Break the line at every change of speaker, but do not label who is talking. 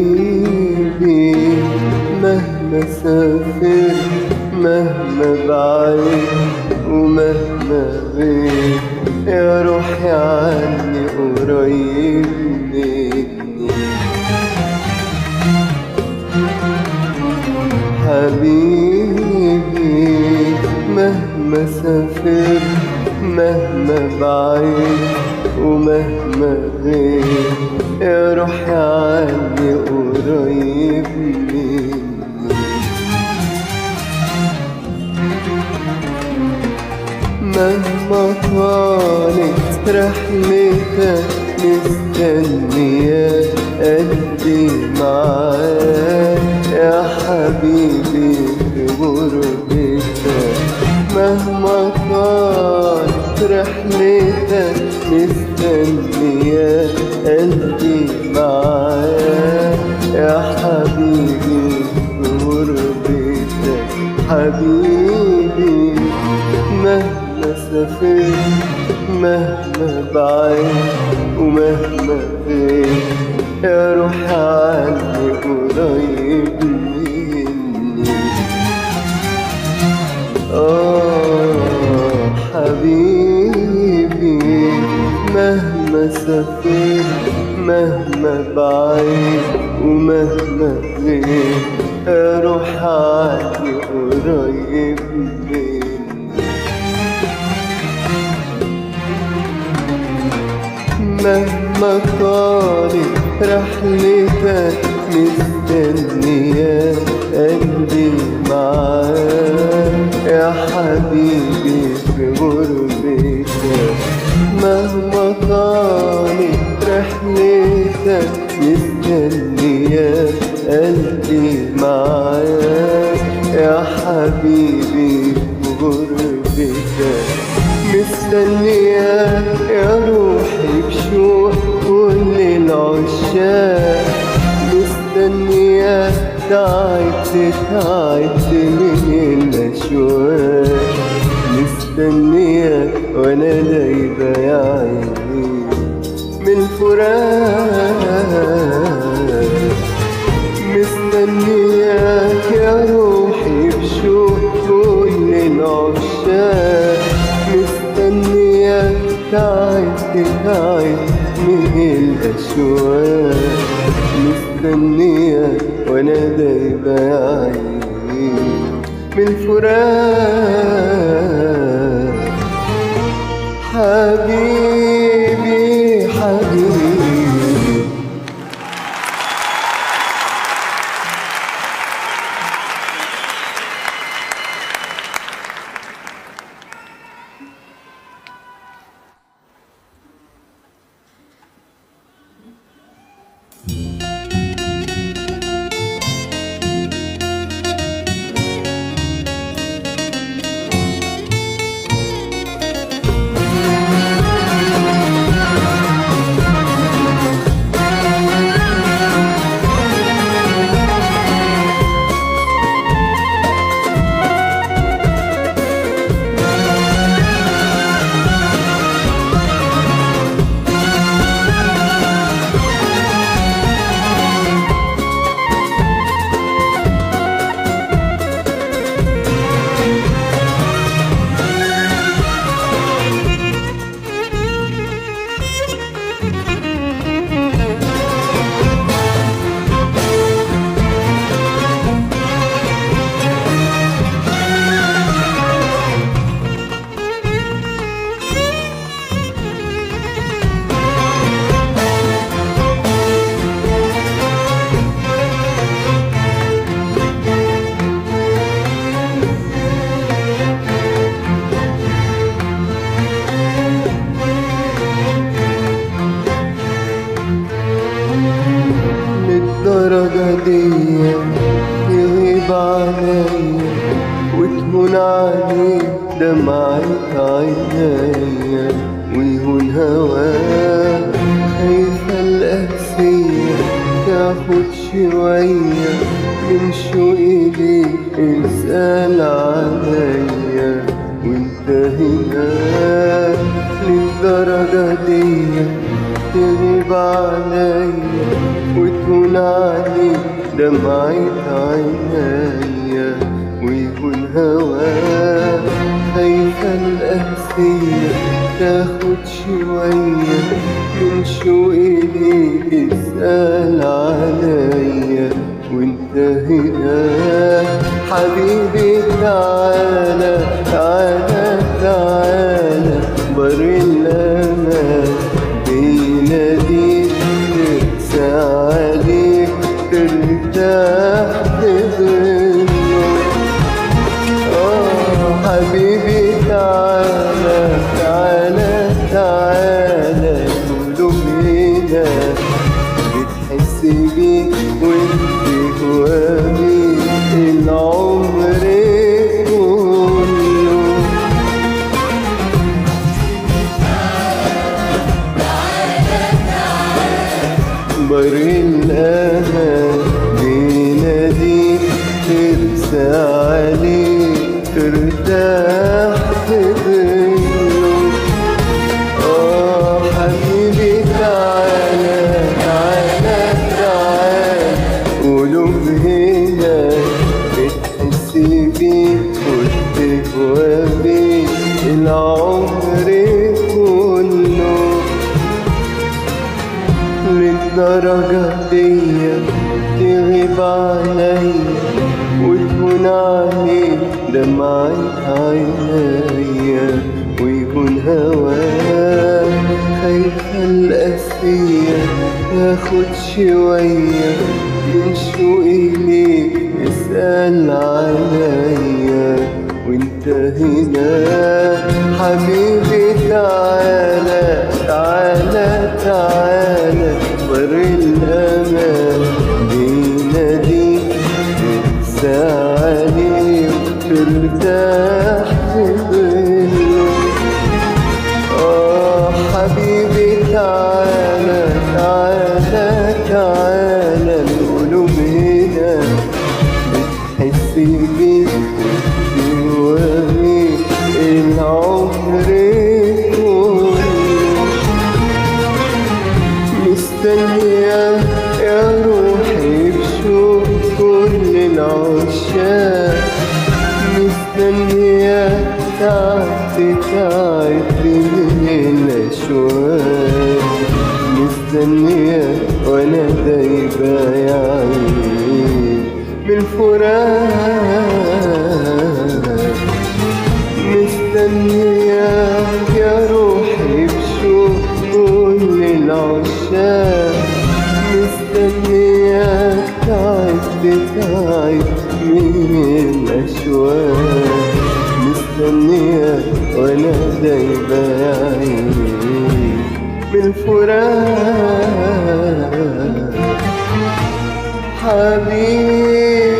حبيبي مهما سافر، مهما بعيد ومهما غيب، يا روحي عني قريب مني. حبيبي مهما سافر، مهما بعيد ومهما غيب، يا روحي عني قريب مني. مهما طالت رحلتك مستنية قلبي معاك يا حبيبي في غربتك. مهما طالت رحلتك مستنية قلبي معاك يا حبيبي في غربتك. حبيبي مهما سافرت، مهما بعيد ومهما غيب، يا روحي عني قريب مني. حبيبي مهما سافرت، مهما بعيد ومهما غيب، يا روحي عني قريب مني. مهما طالت رحلتك مستنية قلبي معاك يا حبيبي في غربتك. مهما طالت رحلتك مستنية قلبي معاك يا حبيبي في غربتك. مستنياك يا روحي بشوق كل العشاق، مستنياك تعبت من الأشواق، مستنياك وانا دايبة يا عيني من الفراق. مستنياك يا روحي بشوق كل العشاق، مستنياك تعبت من الأشواق، مستنياك وانا دايبة يا عيني من الفراق. حبيبي حبيبي ويهون هواه. خايفة القاسية تاخد شوية من شوقي ليك، اسأل عليا وانت هنا للدرجة دي تغيب عليا وتهون عليك دمعة عينيا ويهون هواه. خايفة القاسية تاخد شوية من شوقي ليك، اسأل عليا وانت هنا. حبيبي تعالى تعالى تعالى، بر الأمان بيناديك ترسى عليك ترتاح تظله. حبيبي تعالى تعالى تعالى، قلوب هنا بتحس بيك وانت هوامي العمر كله. بر الأمان بيناديك ترسى عليك ترتاح تظله. حبيبي تعالى تعالى تعالى، قلوب هنا بتحس بيك وتهوى بيك العمر كله. للدرجة دي تغيب عليا وتهون عليك دمعة عينيا ويهون هواك. خايفة القاسية تاخد شوية من شوقي ليك، اسأل عليا وانت هنا. حبيبي تعالى تعالى تعالى، بر الأمان بيناديك ترسى عليك ترتاح تظله. حبيبي تعالى تعالى تعالى، القلوب هنا بتحس بيك وتهوى العمر كله. مستنية يا روحي بشوق كل العشاق، مستنية تعبت من الأشواق، مستنية وأنا دايبة يا عيني من الفراق. مستنية يا روحي بشوق كل العشاق، مستنياك تعبت من الأشواق، مستنياك وأنا دايبة يا عيني من الفراق. حبيبي